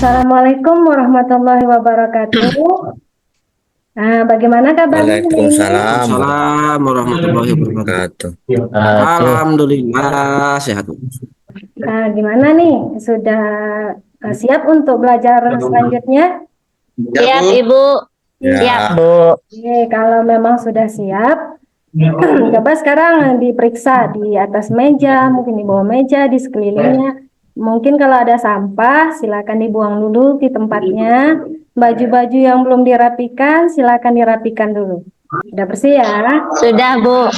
Assalamualaikum warahmatullahi wabarakatuh. Bagaimana kabarnya hari ini? Waalaikumsalam Waalaikumsalam warahmatullahi wabarakatuh. wabarakatuh. Alhamdulillah sehat. Gimana nih? Sudah siap untuk belajar selanjutnya? Siap, Ibu. Ya, Siap. Bu. Oke, kalau memang sudah siap, coba sekarang diperiksa di atas meja, mungkin di bawah meja, di sekelilingnya. Mungkin kalau ada sampah, silakan dibuang dulu di tempatnya. Baju-baju yang belum dirapikan, silakan dirapikan dulu. Sudah bersih ya? Sudah, Bu.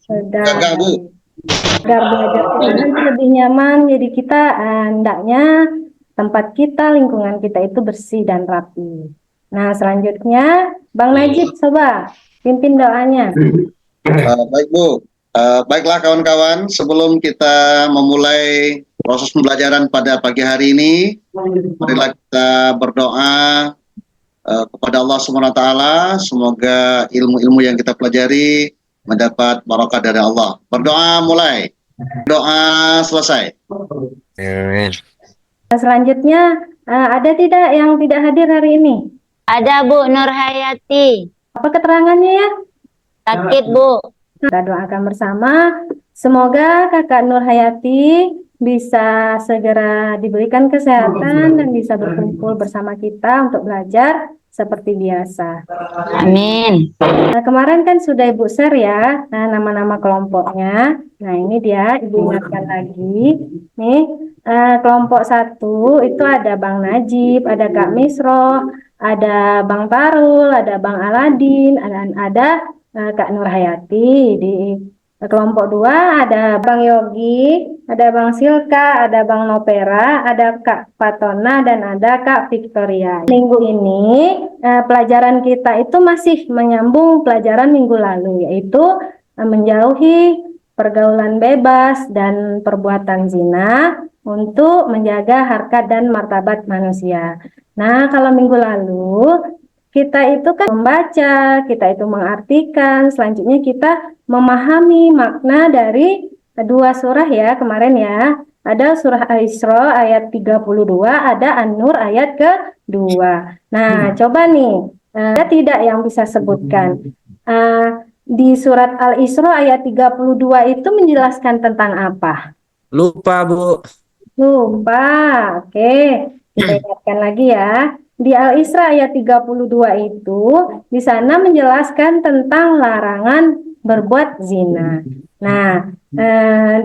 Sudah. Enggak, Bu. Agar belajar kita nanti lebih nyaman, jadi kita hendaknya tempat kita, lingkungan kita itu bersih dan rapi. Nah, selanjutnya Bang Najib, coba pimpin doanya. Baik, Bu. Baiklah kawan-kawan, sebelum kita memulai proses pembelajaran pada pagi hari ini, marilah kita berdoa kepada Allah SWT. Semoga ilmu-ilmu yang kita pelajari mendapat barokah dari Allah. Berdoa mulai. Doa selesai. Amin. Selanjutnya, ada tidak yang tidak hadir hari ini? Ada Bu Nur Hayati. Apa keterangannya ya? Sakit, Bu. Kita doakan bersama. Semoga Kakak Nur Hayati bisa segera diberikan kesehatan dan bisa berkumpul bersama kita untuk belajar seperti biasa. Amin. Kemarin kan sudah Ibu share ya, nama-nama kelompoknya. Nah, ini dia, Ibu ingatkan lagi. Nih, kelompok 1 itu ada Bang Najib, ada Kak Misro, ada Bang Tarul, ada Bang Aladin, dan ada Kak Nur Hayati. Di kelompok 2 ada Bang Yogi, ada Bang Silka, ada Bang Nopera, ada Kak Fatona, dan ada Kak Victoria. Minggu ini pelajaran kita itu masih menyambung pelajaran minggu lalu, yaitu menjauhi pergaulan bebas dan perbuatan zina untuk menjaga harkat dan martabat manusia. Nah, kalau minggu lalu kita itu kan membaca, kita itu mengartikan, selanjutnya kita memahami makna dari 2 surah ya kemarin ya. Ada surah Al-Isra ayat 32, ada An-Nur ayat ke-2. Nah, coba nih, ada tidak yang bisa sebutkan? Di surat Al-Isra ayat 32 itu menjelaskan tentang apa? Lupa, Bu. Lupa. Oke, kita ingatkan lagi ya. Di Al-Isra ayat 32 itu di sana menjelaskan tentang larangan berbuat zina. Nah,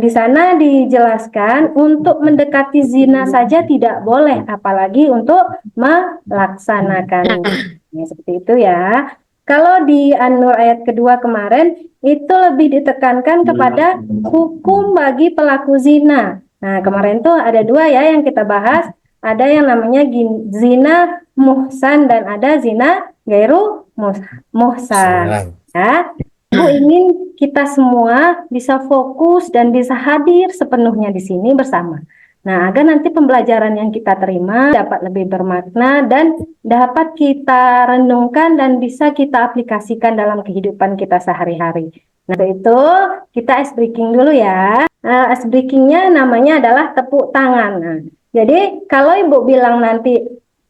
di sana dijelaskan untuk mendekati zina saja tidak boleh, apalagi untuk melaksanakannya. Seperti itu ya. Kalau di An-Nur ayat kedua kemarin itu lebih ditekankan kepada hukum bagi pelaku zina. Nah, kemarin tuh ada 2 ya yang kita bahas. Ada yang namanya zina muhsan dan ada zina gairu muhsan. Ya. Ibu ingin kita semua bisa fokus dan bisa hadir sepenuhnya di sini bersama. Nah, agar nanti pembelajaran yang kita terima dapat lebih bermakna dan dapat kita renungkan dan bisa kita aplikasikan dalam kehidupan kita sehari-hari. Nah, itu kita ice breaking dulu ya. Ice breakingnya namanya adalah tepuk tangan. Nah, jadi kalau Ibu bilang nanti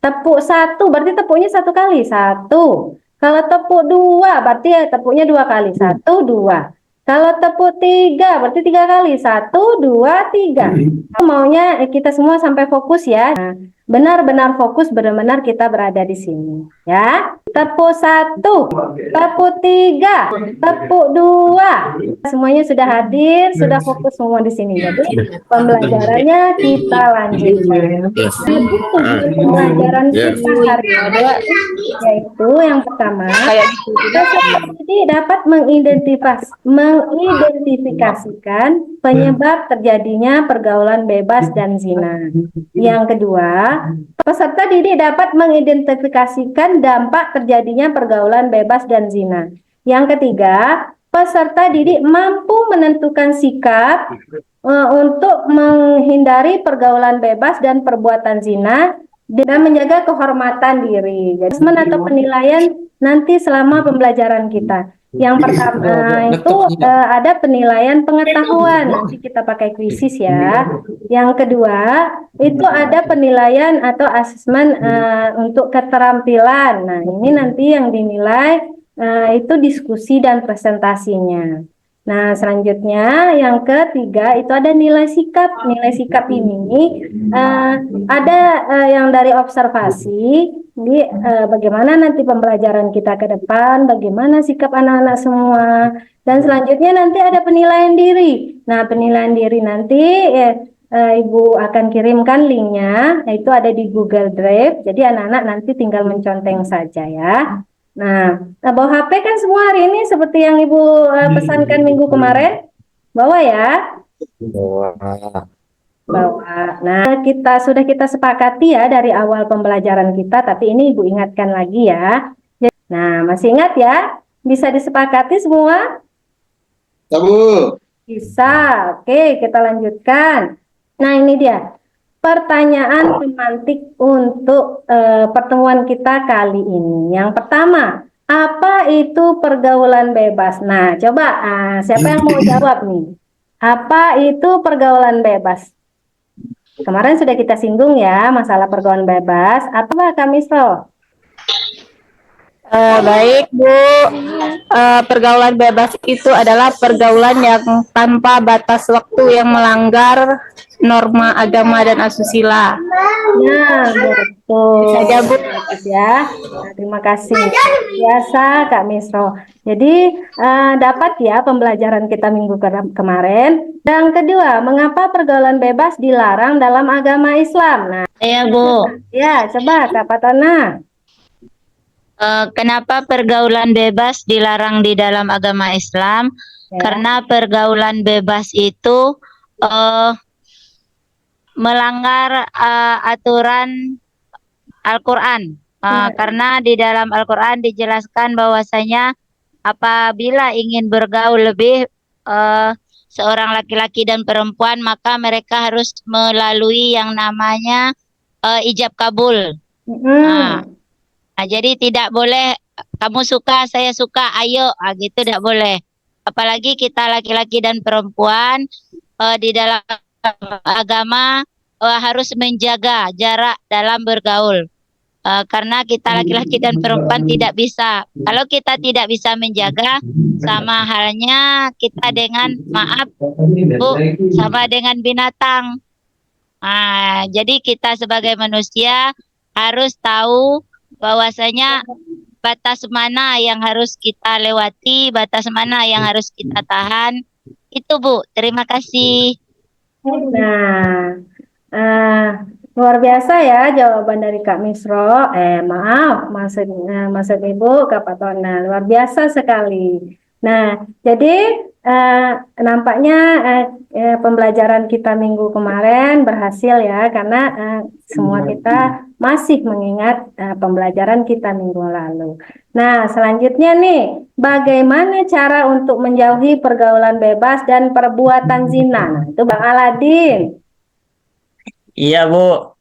tepuk 1, berarti tepuknya 1 kali, 1. Kalau tepuk 2, berarti ya tepuknya 2 kali, 1, 2. Kalau tepuk 3, berarti 3 kali, 1, 2, 3. Maunya kita semua sampai fokus ya. Nah, benar-benar fokus, benar-benar kita berada di sini ya. Tepuk 1, tepuk 3, tepuk 2. Semuanya sudah hadir, sudah fokus semua di sini. Jadi pembelajarannya kita lanjutkan. Pembelajaran kita hari ini yaitu yang pertama, jadi dapat mengidentifikasikan penyebab terjadinya pergaulan bebas dan zina. Yang kedua, peserta didik dapat mengidentifikasikan dampak terjadinya pergaulan bebas dan zina. Yang ketiga, peserta didik mampu menentukan sikap untuk menghindari pergaulan bebas dan perbuatan zina dan menjaga kehormatan diri. Jadi, atau penilaian nanti selama pembelajaran kita. Yang pertama itu ada penilaian pengetahuan, nanti kita pakai kuisis ya. Yang kedua itu ada penilaian atau asesmen untuk keterampilan. Nah, ini nanti yang dinilai itu diskusi dan presentasinya. Nah, selanjutnya yang ketiga itu ada nilai sikap. Nilai sikap ini ada yang dari observasi, jadi bagaimana nanti pembelajaran kita ke depan, bagaimana sikap anak-anak semua. Dan selanjutnya nanti ada penilaian diri. Nah, penilaian diri nanti Ibu akan kirimkan linknya, itu ada di Google Drive. Jadi anak-anak nanti tinggal menconteng saja ya. Nah, bawa HP kan semua hari ini seperti yang Ibu pesankan minggu kemarin? Bawa ya? Bawa. Nah, sudah kita sepakati ya dari awal pembelajaran kita, tapi ini Ibu ingatkan lagi ya. Nah, masih ingat ya? Bisa disepakati semua? Ya, Bu. Bisa. Oke, kita lanjutkan. Nah, ini dia. Pertanyaan pemantik untuk pertemuan kita kali ini. Yang pertama, apa itu pergaulan bebas? Nah, coba siapa yang mau jawab nih? Apa itu pergaulan bebas? Kemarin sudah kita singgung ya masalah pergaulan bebas. Apa Kak Misro? Baik Bu, pergaulan bebas itu adalah pergaulan yang tanpa batas waktu yang melanggar norma agama dan asusila. Nah, betul. Saja Bu. Ya, nah, terima kasih. Biasa Kak Misro. Jadi dapat ya pembelajaran kita minggu kemarin. Yang kedua, mengapa pergaulan bebas dilarang dalam agama Islam? Nah, Iya Bu. ya coba Kak Patona. Kenapa pergaulan bebas dilarang di dalam agama Islam? Ya. Karena pergaulan bebas itu melanggar aturan Al-Quran. Karena di dalam Al-Quran dijelaskan bahwasanya apabila ingin bergaul lebih seorang laki-laki dan perempuan, maka mereka harus melalui yang namanya ijab kabul. Nah, jadi tidak boleh kamu suka, saya suka, ayo, gitu tidak boleh. Apalagi kita laki-laki dan perempuan di dalam agama harus menjaga jarak dalam bergaul. Karena kita laki-laki dan perempuan tidak bisa. Kalau kita tidak bisa menjaga, sama halnya kita dengan, maaf Bu, sama dengan binatang. Jadi kita sebagai manusia harus tahu bahwasanya batas mana yang harus kita lewati, batas mana yang harus kita tahan. Itu Bu, terima kasih. Nah, luar biasa ya jawaban dari Kak Misro. Maaf, maksud Ibu Kak Patona, luar biasa sekali. Nah, jadi nampaknya pembelajaran kita minggu kemarin berhasil ya, karena semua kita masih mengingat pembelajaran kita minggu lalu. Nah, selanjutnya nih, bagaimana cara untuk menjauhi pergaulan bebas dan perbuatan zina? Nah, itu Bang Aladin. Iya, Bu.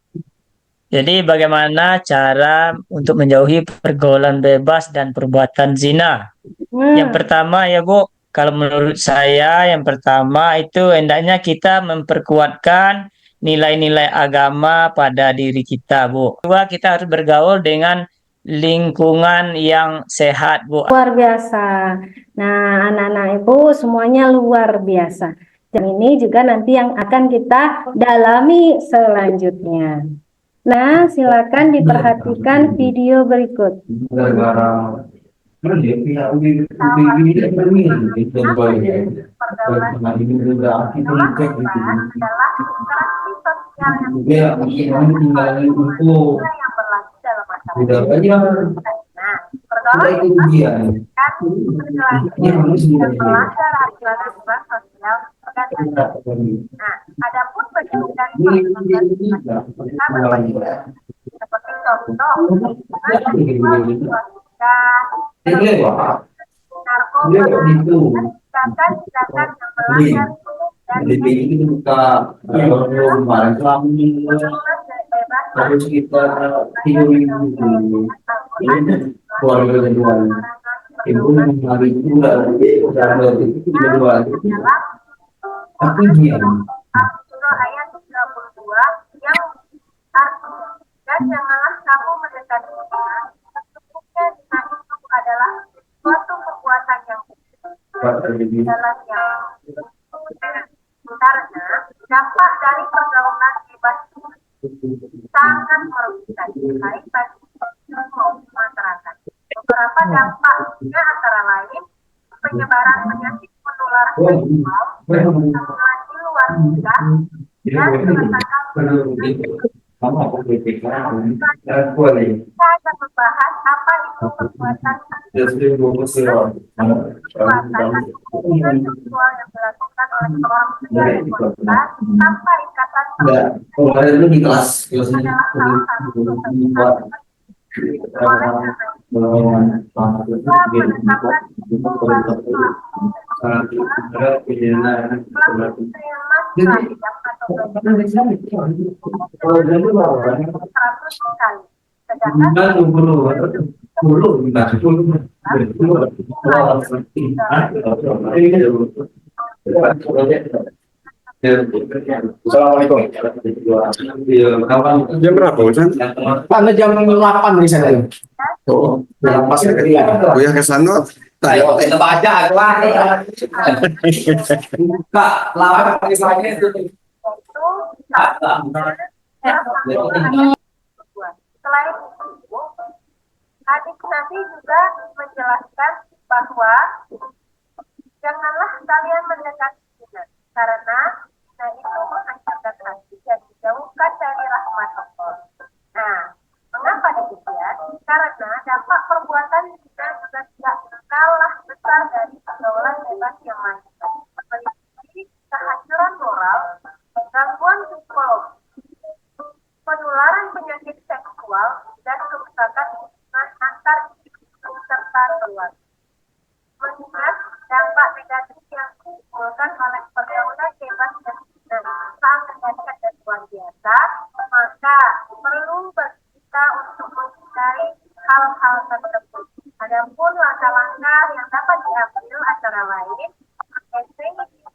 Jadi bagaimana cara untuk menjauhi pergaulan bebas dan perbuatan zina? Yang pertama ya Bu, kalau menurut saya yang pertama itu hendaknya kita memperkuatkan nilai-nilai agama pada diri kita, Bu. Kedua, kita harus bergaul dengan lingkungan yang sehat, Bu. Luar biasa. Nah, anak-anak Ibu semuanya luar biasa. Dan ini juga nanti yang akan kita dalami selanjutnya. Nah, silakan diperhatikan video berikut. Adapun pendidikan seperti contoh pergaulan Al-Surah ayat 32 yang artinya, dan janganlah kamu mendekati zina, sesungguhnya zina itu adalah suatu perbuatan yang dalam yang karena dampak dari pergaulan bebas sangat merugikan baik bagi masyarakat. Beberapa dampaknya antara lain penyebaran penyakit menular seksual, stimulasi luar nikah, dan kita akan membahas apa itu perbuatan seksual yang dilakukan oleh seorang pria di wanita tanpa ikatan di kelas adalah salah satu Assalamualaikum. Jam berapa, Ustaz? Karena jam 8 di sana. Tuh, pas Buya ke sana. Ayo, kita baca Kak, lawan pakai saya itu. Selain itu, hadis Nabi juga menjelaskan bahwa janganlah kalian mendekati zina karena zina itu menghancurkan hati dan dijauhkan dari rahmat Allah. Nah, mengapa demikian? Karena dampak perbuatan zina juga tidak kalah besar dari pergaulan bebas yang lain. Meliputi kehancuran moral, gangguan psikologi, penularan penyakit seksual, dan kerusakan hubungan antar individu serta keluarga. Mengingat dampak negatif yang ditimbulkan oleh pergaulan bebas dan zina sangat dahsyat dan luar biasa, maka perlu bagi kita untuk menghindari hal-hal tersebut. Adapun langkah-langkah yang dapat diambil antara lain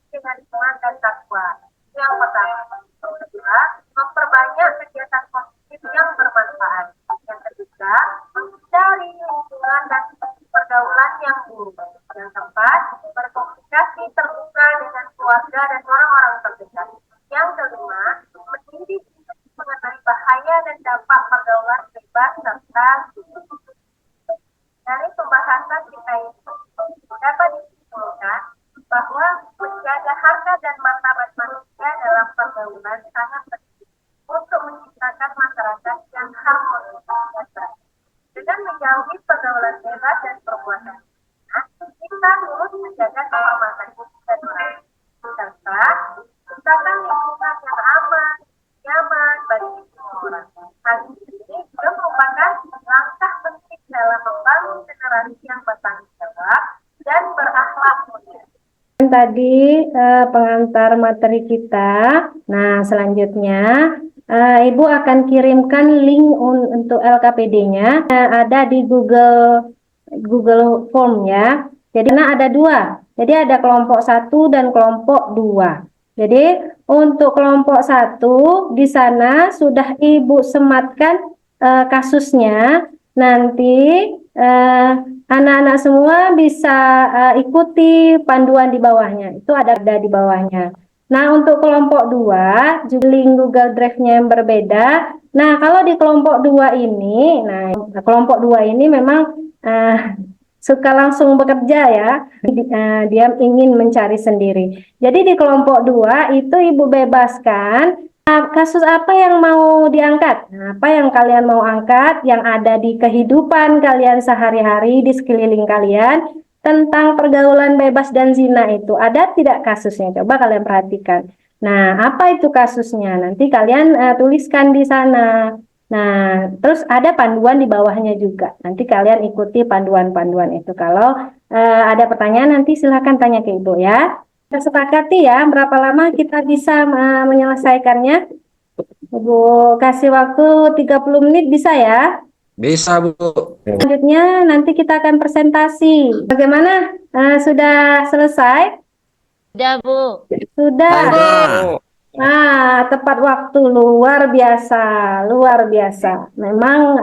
dengan iman dan takwa. Yang pertama, kedua, memperbanyak kegiatan positif yang bermanfaat. Yang ketiga, menghindari hubungan dan pergaulan yang buruk. Yang keempat, berkomunikasi terbuka dengan keluarga dan orang-orang terdekat. Yang kelima, mendidik mengenai bahaya dan dampak pergaulan bebas serta dari pembahasan kita ini dapat disimpulkan bahwa menjaga harga dan martabat manusia dalam pergaulan sangat penting untuk menciptakan masyarakat yang harmonis dan baik. Dengan menjauhi pergaulan bebas dan perbuatan kita turut menjaga keselamatan hidup dan orang serta menciptakan lingkungan yang aman, nyaman bagi semua orang. Hal ini juga merupakan langkah penting dalam membangun generasi yang bertanggung jawab dan berakhlak mulia. Tadi pengantar materi kita. Nah, selanjutnya Ibu akan kirimkan link untuk LKPD-nya. Ada di Google Form ya. Jadi ada dua. Jadi ada kelompok 1 dan kelompok 2. Jadi untuk kelompok 1 di sana sudah Ibu sematkan kasusnya. Nanti anak-anak semua bisa ikuti panduan di bawahnya. Itu ada di bawahnya. Nah, untuk kelompok 2 juga link Google Drive-nya yang berbeda. Nah, kalau di kelompok 2 ini, kelompok 2 ini memang suka langsung bekerja ya. Dia ingin mencari sendiri. Jadi di kelompok 2 itu Ibu bebaskan kasus apa yang mau diangkat? Apa yang kalian mau angkat yang ada di kehidupan kalian sehari-hari di sekeliling kalian tentang pergaulan bebas dan zina itu ada tidak kasusnya? Coba kalian perhatikan. Nah, apa itu kasusnya? Nanti kalian tuliskan di sana. Nah, terus ada panduan di bawahnya juga. Nanti kalian ikuti panduan-panduan itu. Kalau ada pertanyaan nanti silakan tanya ke Ibu ya. Kita sepakati ya, berapa lama kita bisa menyelesaikannya. Ibu kasih waktu 30 menit bisa ya? Bisa, Bu. Selanjutnya nanti kita akan presentasi. Bagaimana? Sudah selesai? Sudah, Bu. Sudah. Sudah. Tepat waktu, luar biasa, luar biasa. Memang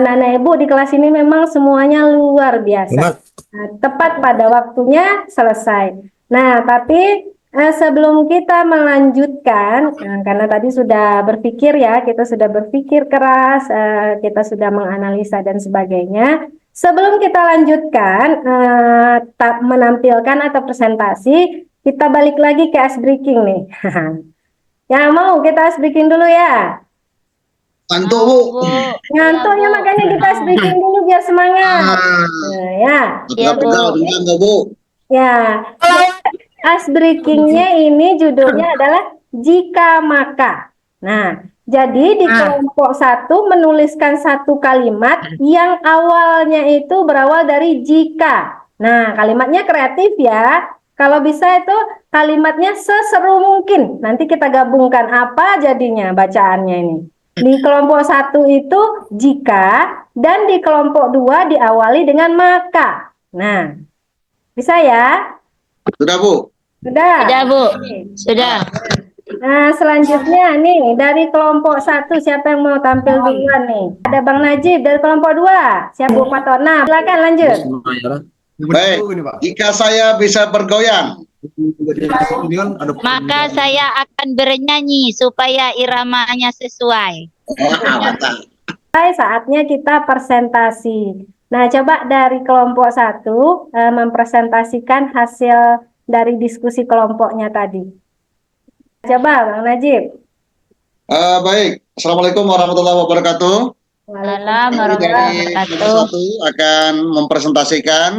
anak-anak ibu di kelas ini memang semuanya luar biasa. Tepat pada waktunya selesai. Nah, tapi sebelum kita melanjutkan, karena tadi sudah berpikir ya, kita sudah berpikir keras, kita sudah menganalisa dan sebagainya. Sebelum kita lanjutkan menampilkan atau presentasi, kita balik lagi ke ice breaking nih. Yang mau kita ice breaking dulu ya. Ngantuk, Bu. Ngantuknya makanya kita ice breaking dulu biar semangat. Nah, ya. Iya, Bu. Bu. Ya. Ice breakingnya ini judulnya adalah jika maka. Nah, jadi di kelompok 1 menuliskan satu kalimat yang awalnya itu berawal dari jika. Nah, kalimatnya kreatif ya. Kalau bisa itu kalimatnya seseru mungkin. Nanti kita gabungkan apa jadinya bacaannya ini. Di kelompok 1 itu jika, dan di kelompok 2 diawali dengan maka. Nah, bisa ya? Sudah, Bu. Sudah? Sudah, Bu. Sudah. Nah, selanjutnya nih dari kelompok 1 siapa yang mau tampil duluan nih? Ada Bang Najib dari kelompok 2. Siapa Bu Fatona? Silakan lanjut. Baik, jika saya bisa bergoyang, Maka saya akan bernyanyi supaya iramanya sesuai. Saatnya kita presentasi. Nah, coba dari kelompok 1 mempresentasikan hasil dari diskusi kelompoknya tadi. Coba Bang Najib. Baik, Assalamualaikum warahmatullahi wabarakatuh. Assalamualaikum warahmatullahi Dari wabarakatuh. satu akan mempresentasikan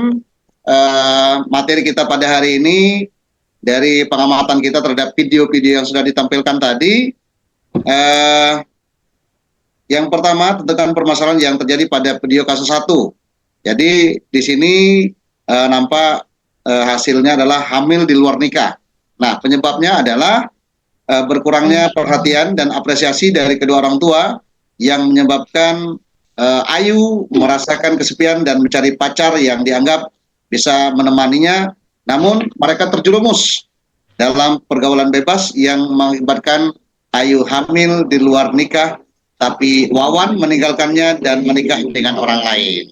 materi kita pada hari ini dari pengamatan kita terhadap video-video yang sudah ditampilkan tadi. Yang pertama tentang permasalahan yang terjadi pada video kasus 1. Jadi di sini nampak hasilnya adalah hamil di luar nikah. Nah, penyebabnya adalah berkurangnya perhatian dan apresiasi dari kedua orang tua yang menyebabkan Ayu merasakan kesepian dan mencari pacar yang dianggap bisa menemaninya, namun mereka terjerumus dalam pergaulan bebas yang mengakibatkan Ayu hamil di luar nikah, tapi Wawan meninggalkannya dan menikah dengan orang lain.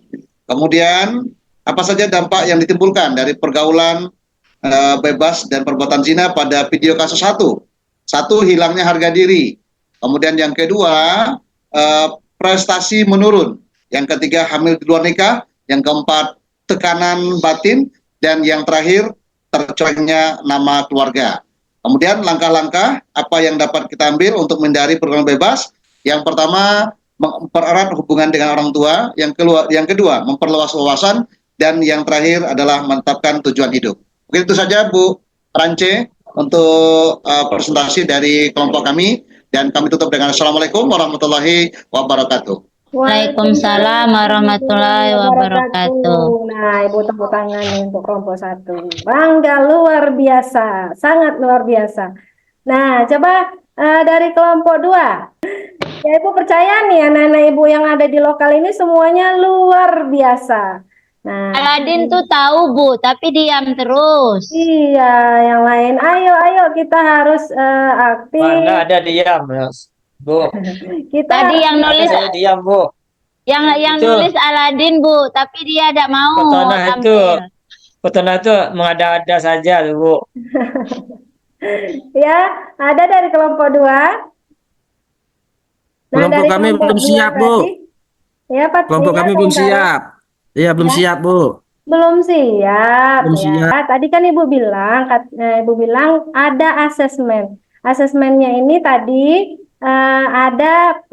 Kemudian, apa saja dampak yang ditimbulkan dari pergaulan bebas dan perbuatan zina pada video kasus 1? 1, hilangnya harga diri. Kemudian yang kedua, prestasi menurun. Yang ketiga, hamil di luar nikah. Yang keempat, tekanan batin. Dan yang terakhir, tercorengnya nama keluarga. Kemudian langkah-langkah apa yang dapat kita ambil untuk menghindari pergaulan bebas. Yang pertama, mempererat hubungan dengan orang tua. Yang kedua, memperluas wawasan. Dan yang terakhir adalah menetapkan tujuan hidup. Mungkin itu saja Bu Rance untuk presentasi dari kelompok kami. Dan kami tutup dengan Assalamualaikum warahmatullahi wabarakatuh. Waalaikumsalam warahmatullahi wabarakatuh. Nah, Ibu tepuk tangan nih untuk kelompok 1. Bangga, luar biasa, sangat luar biasa. Nah, coba dari kelompok 2. Ya, Ibu percaya nih anak-anak Ibu yang ada di lokal ini semuanya luar biasa. Nah, Aladin tuh tahu, Bu, tapi diam terus. iya, yang lain, ayo kita harus aktif. Mana ada diam, Mas. Bu. Kita Tadi yang nulis Saya diam, Bu. yang Itu. nulis Aladin, Bu, tapi dia tidak mau Petona itu, tampil. Petona itu mengada-ada saja, Bu. ya, ada dari kelompok 2. Nah, Kelompok dari kami kelompok belum 2 siap, Bu. tadi, ya, Pak. Kelompok Iya, kami belum sebentar. siap. Iya, belum Ya. siap, Bu. Belum siap Belum ya. siap. Tadi kan Ibu bilang ada asesmen. Asesmennya ini tadi ada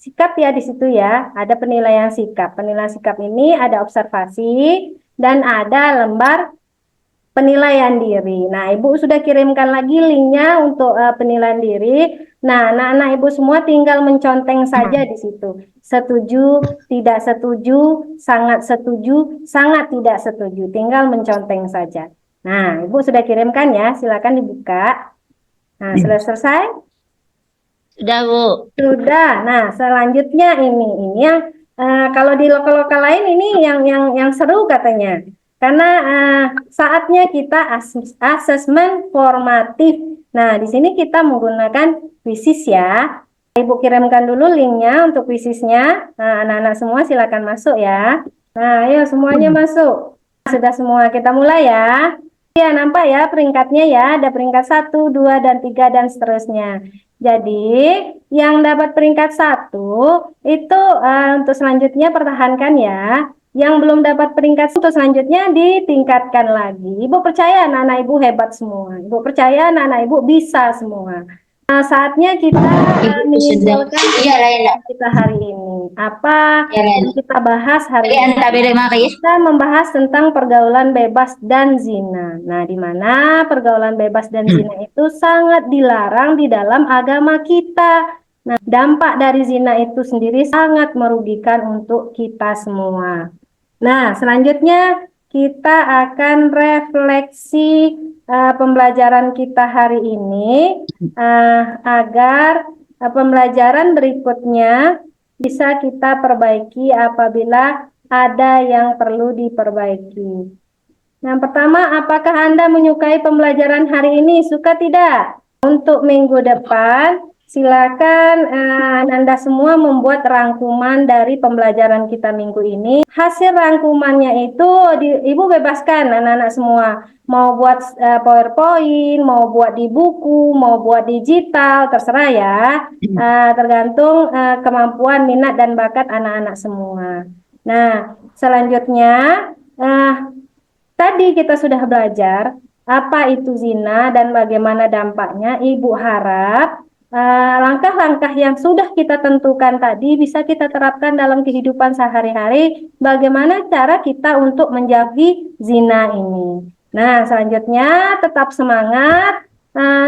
sikap ya di situ ya. Ada penilaian sikap. Penilaian sikap ini ada observasi dan ada lembar penilaian diri. Nah, Ibu sudah kirimkan lagi linknya untuk penilaian diri. Nah, anak-anak Ibu semua tinggal menconteng saja di situ. Setuju, tidak setuju, sangat tidak setuju. Tinggal menconteng saja. Nah, Ibu sudah kirimkan ya, silakan dibuka. Nah, sudah selesai? Sudah, Bu. Sudah. Nah, selanjutnya ini yang kalau di lokal-lokal lain ini yang seru katanya. Karena saatnya kita asesmen formatif. Nah, di sini kita menggunakan kuisis ya. Ibu kirimkan dulu linknya untuk kuisisnya. Nah, anak-anak semua silakan masuk ya. Nah, ayo semuanya masuk. Sudah semua, kita mulai ya. Ya, nampak ya peringkatnya ya. Ada peringkat 1, 2, dan 3, dan seterusnya. Jadi, yang dapat peringkat 1 itu untuk selanjutnya pertahankan ya. Yang belum dapat peringkat untuk selanjutnya ditingkatkan lagi. Ibu percaya anak-anak ibu hebat semua. Ibu percaya anak-anak ibu bisa semua. Nah, saatnya kita menyimpulkan kita hari ini. Apa yang kita bahas hari ini? Kita membahas tentang pergaulan bebas dan zina. Nah, di mana pergaulan bebas dan zina itu sangat dilarang di dalam agama kita. Nah, dampak dari zina itu sendiri sangat merugikan untuk kita semua. Nah, selanjutnya kita akan refleksi pembelajaran kita hari ini agar pembelajaran berikutnya bisa kita perbaiki apabila ada yang perlu diperbaiki. Yang pertama, apakah Anda menyukai pembelajaran hari ini? Suka tidak? Untuk minggu depan, silakan Anda semua membuat rangkuman dari pembelajaran kita minggu ini. Hasil rangkumannya itu Ibu bebaskan anak-anak semua. Mau buat PowerPoint, mau buat di buku, mau buat digital, terserah ya. Tergantung kemampuan, minat, dan bakat anak-anak semua. Nah, selanjutnya tadi kita sudah belajar apa itu zina dan bagaimana dampaknya. Ibu harap langkah-langkah yang sudah kita tentukan tadi bisa kita terapkan dalam kehidupan sehari-hari. Bagaimana cara kita untuk menjauhi zina ini. Nah, selanjutnya tetap semangat,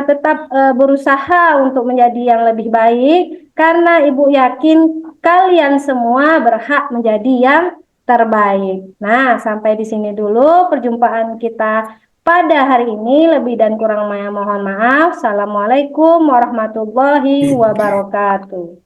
tetap berusaha untuk menjadi yang lebih baik, karena Ibu yakin kalian semua berhak menjadi yang terbaik. Nah, sampai di sini dulu perjumpaan kita pada hari ini. Lebih dan kurang mohon maaf. Assalamualaikum warahmatullahi wabarakatuh.